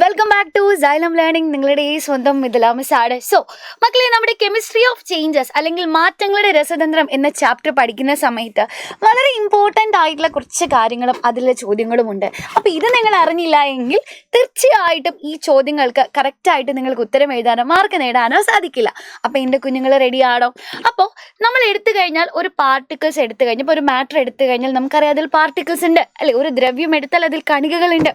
Welcome back to Xylem learning. നിങ്ങളുടെ ഈ സ്വന്തം മിഥിലാമിസാണ്. സോ മക്കളെ, നമ്മുടെ കെമിസ്ട്രി ഓഫ് ചേഞ്ചസ് അല്ലെങ്കിൽ മാറ്റങ്ങളുടെ രസതന്ത്രം എന്ന ചാപ്റ്റർ പഠിക്കുന്ന സമയത്ത് വളരെ ഇമ്പോർട്ടൻ്റ് ആയിട്ടുള്ള കുറച്ച് കാര്യങ്ങളും അതിലെ ചോദ്യങ്ങളും ഉണ്ട്. അപ്പോൾ ഇത് നിങ്ങൾ അറിഞ്ഞില്ല എങ്കിൽ തീർച്ചയായിട്ടും ഈ ചോദ്യങ്ങൾക്ക് കറക്റ്റായിട്ട് നിങ്ങൾക്ക് ഉത്തരം എഴുതാനോ മാർക്ക് നേടാനോ സാധിക്കില്ല. അപ്പോൾ എൻ്റെ കുഞ്ഞുങ്ങൾ റെഡിയാണോ? അപ്പോൾ നമ്മൾ എടുത്തു കഴിഞ്ഞാൽ ഒരു പാർട്ടിക്കിൾസ് എടുത്തു കഴിഞ്ഞാൽ, ഇപ്പോൾ ഒരു മാറ്റർ എടുത്തു കഴിഞ്ഞാൽ നമുക്കറിയാം അതിൽ പാർട്ടിക്കിൾസ് ഉണ്ട് അല്ലേ. ഒരു ദ്രവ്യം എടുത്താൽ അതിൽ കണികകളുണ്ട്.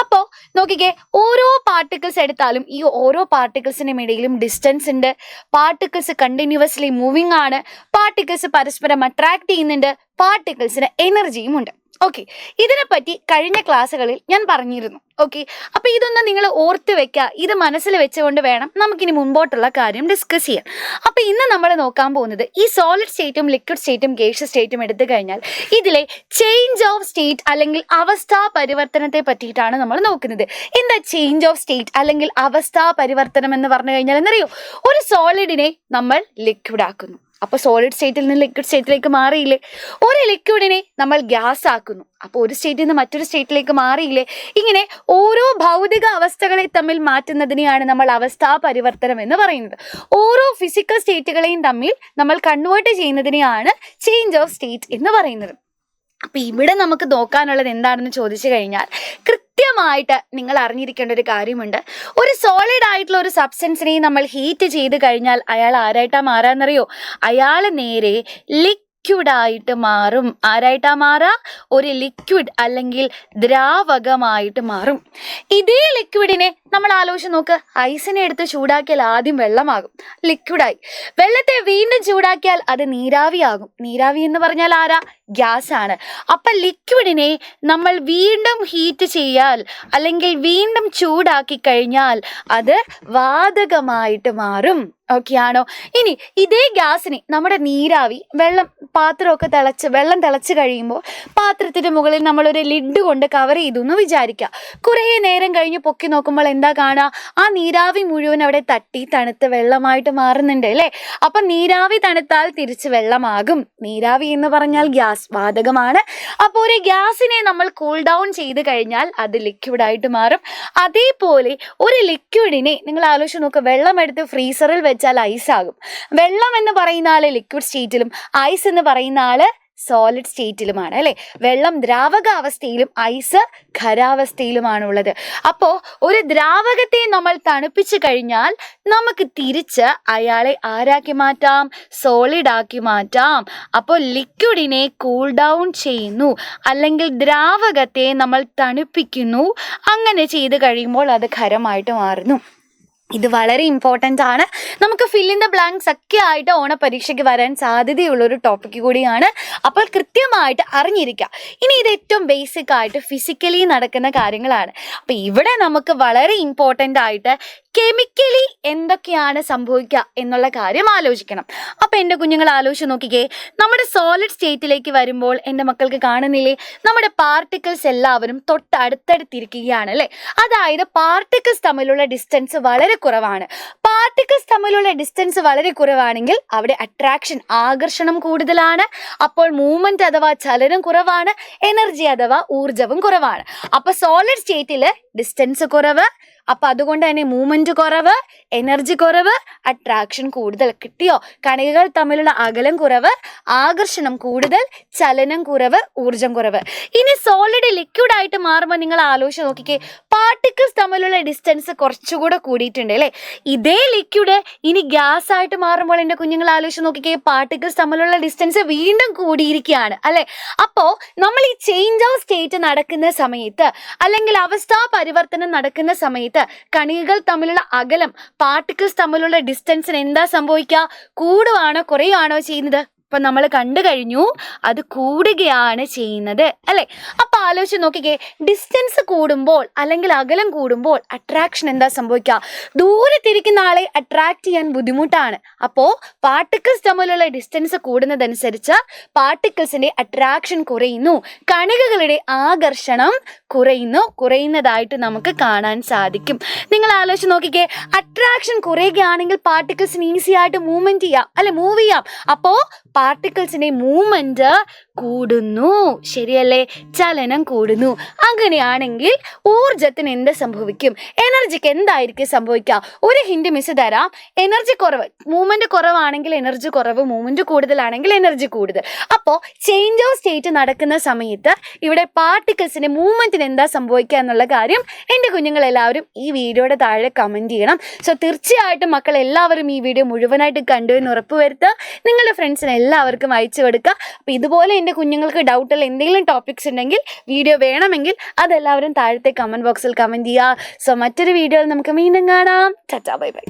അപ്പോൾ നോക്കിക്കേ, ഓരോ പാർട്ടിക്കിൾസ് എടുത്താലും ഈ ഓരോ പാർട്ടിക്കിൾസിനും ഇടയിലും ഡിസ്റ്റൻസ് ഉണ്ട്. പാർട്ടിക്കിൾസ് കണ്ടിന്യൂവസ്ലി മൂവിങ് ആണ്. പാർട്ടിക്കിൾസ് പരസ്പരം അട്രാക്ട് ചെയ്യുന്നുണ്ട്. പാർട്ടിക്കിൾസിന് എനർജിയും ഉണ്ട്. ഓക്കെ, ഇതിനെപ്പറ്റി കഴിഞ്ഞ ക്ലാസ്സുകളിൽ ഞാൻ പറഞ്ഞിരുന്നു. ഓക്കെ, അപ്പോൾ ഇതൊന്നും നിങ്ങൾ ഓർത്ത് വെക്കുക. ഇത് മനസ്സിൽ വെച്ചുകൊണ്ട് വേണം നമുക്കിനി മുമ്പോട്ടുള്ള കാര്യം ഡിസ്കസ് ചെയ്യാൻ. അപ്പോൾ ഇന്ന് നമ്മൾ നോക്കാൻ പോകുന്നത് ഈ സോളിഡ് സ്റ്റേറ്റും ലിക്വിഡ് സ്റ്റേറ്റും ഗേഷ്യസ് സ്റ്റേറ്റും എടുത്തു കഴിഞ്ഞാൽ ഇതിലെ ചേഞ്ച് ഓഫ് സ്റ്റേറ്റ് അല്ലെങ്കിൽ അവസ്ഥാ പരിവർത്തനത്തെ പറ്റിയിട്ടാണ് നമ്മൾ നോക്കുന്നത്. എന്താ ചേഞ്ച് ഓഫ് സ്റ്റേറ്റ് അല്ലെങ്കിൽ അവസ്ഥാ പരിവർത്തനം എന്ന് പറഞ്ഞു കഴിഞ്ഞാൽ എന്നറിയോ? ഒരു സോളിഡിനെ നമ്മൾ ലിക്വിഡ് ആക്കുന്നു. അപ്പോൾ സോളിഡ് സ്റ്റേറ്റിൽ നിന്ന് ലിക്വിഡ് സ്റ്റേറ്റിലേക്ക് മാറിയില്ലേ? ഒരു ലിക്വിഡിനെ നമ്മൾ ഗ്യാസ് ആക്കുന്നു. അപ്പോൾ ഒരു സ്റ്റേറ്റിൽ നിന്ന് മറ്റൊരു സ്റ്റേറ്റിലേക്ക് മാറിയില്ലേ? ഇങ്ങനെ ഓരോ ഭൗതിക അവസ്ഥകളെ തമ്മിൽ മാറ്റുന്നതിനെയാണ് നമ്മൾ അവസ്ഥാ പരിവർത്തനം എന്ന് പറയുന്നത്. ഓരോ ഫിസിക്കൽ സ്റ്റേറ്റുകളെയും തമ്മിൽ നമ്മൾ കൺവേർട്ട് ചെയ്യുന്നതിനെയാണ് ചേഞ്ച് ഓഫ് സ്റ്റേറ്റ് എന്ന് പറയുന്നത്. അപ്പം ഇവിടെ നമുക്ക് നോക്കാനുള്ളത് എന്താണെന്ന് ചോദിച്ചു കഴിഞ്ഞാൽ കൃത്യമായിട്ട് നിങ്ങൾ അറിഞ്ഞിരിക്കേണ്ട ഒരു കാര്യമുണ്ട്. ഒരു സോളിഡ് ആയിട്ടുള്ള ഒരു സബ്സ്റ്റൻസിനെ നമ്മൾ ഹീറ്റ് ചെയ്ത് കഴിഞ്ഞാൽ അയാൾ ആരായിട്ടാ മാറാന്നറിയോ? അയാൾ നേരെ ലിക്വിഡായിട്ട് മാറും. ആരായിട്ടാ മാറാ? ഒരു ലിക്വിഡ് അല്ലെങ്കിൽ ദ്രാവകമായിട്ട് മാറും. ഇതേ ലിക്വിഡിനെ നമ്മൾ ആലോചിച്ച് നോക്ക്. ഐസിനെ എടുത്ത് ചൂടാക്കിയാൽ ആദ്യം വെള്ളമാകും, ലിക്വിഡായി. വെള്ളത്തെ വീണ്ടും ചൂടാക്കിയാൽ അത് നീരാവിയാകും. നീരാവി എന്ന് പറഞ്ഞാൽ ആരാ? ഗ്യാസ് ആണ്. അപ്പം ലിക്വിഡിനെ നമ്മൾ വീണ്ടും ഹീറ്റ് ചെയ്യാൽ അല്ലെങ്കിൽ വീണ്ടും ചൂടാക്കി കഴിഞ്ഞാൽ അത് വാതകമായിട്ട് മാറും. ഓക്കെ ആണോ? ഇനി ഇതേ ഗ്യാസിനെ നമ്മുടെ നീരാവി പാത്രമൊക്കെ വെള്ളം തിളച്ച് കഴിയുമ്പോൾ പാത്രത്തിന് മുകളിൽ നമ്മളൊരു ലിഡ് കൊണ്ട് കവർ ചെയ്തു എന്ന് വിചാരിക്കുക. കുറേ നേരം കഴിഞ്ഞ് പൊക്കി നോക്കുമ്പോൾ എന്താ കാണുക? ആ നീരാവി മുഴുവൻ അവിടെ തട്ടി തണുത്ത് വെള്ളമായിട്ട് മാറുന്നുണ്ട് അല്ലേ. അപ്പം നീരാവി തണുത്താൽ തിരിച്ച് വെള്ളമാകും. നീരാവി എന്ന് പറഞ്ഞാൽ ഗ്യാസ്, വാതകമാണ്. അപ്പോൾ ഒരു ഗ്യാസിനെ നമ്മൾ കൂൾ ഡൗൺ ചെയ്ത് കഴിഞ്ഞാൽ അത് ലിക്വിഡായിട്ട് മാറും. അതേപോലെ ഒരു ലിക്വിഡിനെ നിങ്ങൾ ആലോചിച്ച് നോക്കുക. വെള്ളം എടുത്ത് ഫ്രീസറിൽ വെച്ചാൽ ഐസ് ആകും. വെള്ളം എന്ന് പറയുന്ന ആള് ലിക്വിഡ് സ്റ്റേറ്റിലും ഐസ് എന്ന് പറയുന്ന ആള് സോളിഡ് സ്റ്റേറ്റിലുമാണ് അല്ലേ. വെള്ളം ദ്രാവകാവസ്ഥയിലും ഐസ് ഖരാവസ്ഥയിലുമാണുള്ളത്. അപ്പോൾ ഒരു ദ്രാവകത്തെ നമ്മൾ തണുപ്പിച്ചു കഴിഞ്ഞാൽ നമുക്ക് തിരിച്ച് അയാളെ ആരാക്കി മാറ്റാം? സോളിഡ് ആക്കി മാറ്റാം. അപ്പോൾ ലിക്വിഡിനെ കൂൾ ഡൗൺ ചെയ്യുന്നു അല്ലെങ്കിൽ ദ്രാവകത്തെ നമ്മൾ തണുപ്പിക്കുന്നു. അങ്ങനെ ചെയ്ത് കഴിയുമ്പോൾ അത് ഖരമായിട്ട് മാറുന്നു. ഇത് വളരെ ഇമ്പോർട്ടൻ്റ് ആണ്. നമുക്ക് ഫിൽ ഇൻ ദ ബ്ലാങ്ക്സ് ഒക്കെ ആയിട്ട് ഓണപരീക്ഷയ്ക്ക് വരാൻ സാധ്യതയുള്ളൊരു ടോപ്പിക്ക് കൂടിയാണ്. അപ്പോൾ കൃത്യമായിട്ട് അറിഞ്ഞിരിക്കുക. ഇനി ഇത് ഏറ്റവും ബേസിക് ആയിട്ട് ഫിസിക്കലി നടക്കുന്ന കാര്യങ്ങളാണ്. അപ്പോൾ ഇവിടെ നമുക്ക് വളരെ ഇമ്പോർട്ടൻ്റ് ആയിട്ട് കെമിക്കലി എന്തൊക്കെയാണ് സംഭവിക്കുക എന്നുള്ള കാര്യം ആലോചിക്കണം. അപ്പോൾ എൻ്റെ കുഞ്ഞുങ്ങൾ ആലോചിച്ച് നോക്കിക്കേ. നമ്മുടെ സോളിഡ് സ്റ്റേറ്റിലേക്ക് വരുമ്പോൾ എൻ്റെ മക്കൾക്ക് കാണുന്നില്ലേ, നമ്മുടെ പാർട്ടിക്കിൾസ് എല്ലാവരും തൊട്ടടുത്തടുത്തിരിക്കുകയാണ് അല്ലേ. അതായത് പാർട്ടിക്കിൾസ് തമ്മിലുള്ള ഡിസ്റ്റൻസ് വളരെ കുറവാണ്. പാർട്ടിക്കിൾസ് തമ്മിലുള്ള ഡിസ്റ്റൻസ് വളരെ കുറവാണെങ്കിൽ അവിടെ അട്രാക്ഷൻ, ആകർഷണം കൂടുതലാണ്. അപ്പോൾ മൂവ്മെന്റ് അഥവാ ചലനം കുറവാണ്. എനർജി അഥവാ ഊർജവും കുറവാണ്. അപ്പോൾ സോളിഡ് സ്റ്റേറ്റിൽ ഡിസ്റ്റൻസ് കുറവ്, അപ്പം അതുകൊണ്ട് തന്നെ മൂവ്മെന്റ് കുറവ്, എനർജി കുറവ്, അട്രാക്ഷൻ കൂടുതൽ. കിട്ടിയോ? കണികകൾ തമ്മിലുള്ള അകലം കുറവ്, ആകർഷണം കൂടുതൽ, ചലനം കുറവ്, ഊർജം കുറവ്. ഇനി സോളിഡ് ലിക്വിഡ് ആയിട്ട് മാറുമ്പോൾ നിങ്ങൾ ആലോചിച്ച് നോക്കിക്കേ. പാർട്ടിക്കിൾസ് തമ്മിലുള്ള ഡിസ്റ്റൻസ് കുറച്ചുകൂടെ കൂടിയിട്ടുണ്ട് അല്ലേ. ഇതേ ലിക്വിഡ് ഇനി ഗ്യാസ് ആയിട്ട് മാറുമ്പോൾ എൻ്റെ കുഞ്ഞുങ്ങൾ ആലോചിച്ച് നോക്കിക്കേ. പാർട്ടിക്കിൾസ് തമ്മിലുള്ള ഡിസ്റ്റൻസ് വീണ്ടും കൂടിയിരിക്കുകയാണ് അല്ലേ. അപ്പോൾ നമ്മൾ ഈ ചേഞ്ച് ഓഫ് സ്റ്റേറ്റ് നടക്കുന്ന സമയത്ത് അല്ലെങ്കിൽ അവസ്ഥാ പരിവർത്തനം നടക്കുന്ന സമയത്ത് കണികകൾ തമ്മിലുള്ള അകലം, പാർട്ടിക്കിൾസ് തമ്മിലുള്ള ഡിസ്റ്റൻസിന് എന്താ സംഭവിക്കുക? കൂടുവാണോ കുറയുവാണോ ചെയ്യുന്നത്? ഇപ്പം നമ്മൾ കണ്ടു കഴിഞ്ഞു, അത് കൂടുകയാണ് ചെയ്യുന്നത് അല്ലേ. അപ്പം ആലോചിച്ച് നോക്കിക്കേ. ഡിസ്റ്റൻസ് കൂടുമ്പോൾ അല്ലെങ്കിൽ അകലം കൂടുമ്പോൾ അട്രാക്ഷൻ എന്താ സംഭവിക്കുക? ദൂരത്തിരിക്കുന്ന ആളെ അട്രാക്ട് ചെയ്യാൻ ബുദ്ധിമുട്ടാണ്. അപ്പോൾ പാർട്ടിക്കിൾസ് തമ്മിലുള്ള ഡിസ്റ്റൻസ് കൂടുന്നതനുസരിച്ച് പാർട്ടിക്കിൾസിന്റെ അട്രാക്ഷൻ കുറയുന്നു, കണികകളുടെ ആകർഷണം കുറയുന്നതായിട്ട് നമുക്ക് കാണാൻ സാധിക്കും. നിങ്ങൾ ആലോചിച്ച് നോക്കിക്കേ. അട്രാക്ഷൻ കുറയുകയാണെങ്കിൽ പാർട്ടിക്കിൾസിന് ഈസി ആയിട്ട് മൂവ് ചെയ്യാം. അപ്പോൾ പാർട്ടിക്കിൾസിന്റെ മൂവ്മെന്റ് കൂടുന്നു. ശരിയല്ലേ? ചലനം കൂടുന്നു. അങ്ങനെയാണെങ്കിൽ ഊർജത്തിന് എന്ത് സംഭവിക്കും? എനർജിക്ക് എന്തായിരിക്കും സംഭവിക്കുക? ഒരു ഹിന്റ് മിസ് തരാം. എനർജി കുറവ്, മൂവ്മെന്റ് കുറവാണെങ്കിൽ എനർജി കുറവ്, മൂവ്മെന്റ് കൂടുതലാണെങ്കിൽ എനർജി കൂടുതൽ. അപ്പോൾ ചേഞ്ച് ഓഫ് സ്റ്റേറ്റ് നടക്കുന്ന സമയത്ത് ഇവിടെ പാർട്ടിക്കിൾസിന്റെ മൂവ്മെന്റിന് എന്താ സംഭവിക്കുക എന്നുള്ള കാര്യം എൻ്റെ കുഞ്ഞുങ്ങളെല്ലാവരും ഈ വീഡിയോയുടെ താഴെ കമൻറ്റ് ചെയ്യണം. സോ തീർച്ചയായിട്ടും മക്കൾ എല്ലാവരും ഈ വീഡിയോ മുഴുവനായിട്ട് കണ്ടു എന്ന് ഉറപ്പുവരുത്തുക. നിങ്ങളുടെ ഫ്രണ്ട്സിന് എല്ലാവർക്കും അയച്ചു കൊടുക്കുക. അപ്പോൾ ഇതുപോലെ എൻ്റെ കുഞ്ഞുങ്ങൾക്ക് ഡൗട്ടുള്ള എന്തെങ്കിലും ടോപ്പിക്സ് ഉണ്ടെങ്കിൽ വീഡിയോ വേണമെങ്കിൽ അതെല്ലാവരും താഴത്തെ കമൻറ്റ് ബോക്സിൽ കമൻറ്റ് ചെയ്യുക. സോ മറ്റൊരു വീഡിയോയിൽ നമുക്ക് വീണ്ടും കാണാം. Tata bye bye.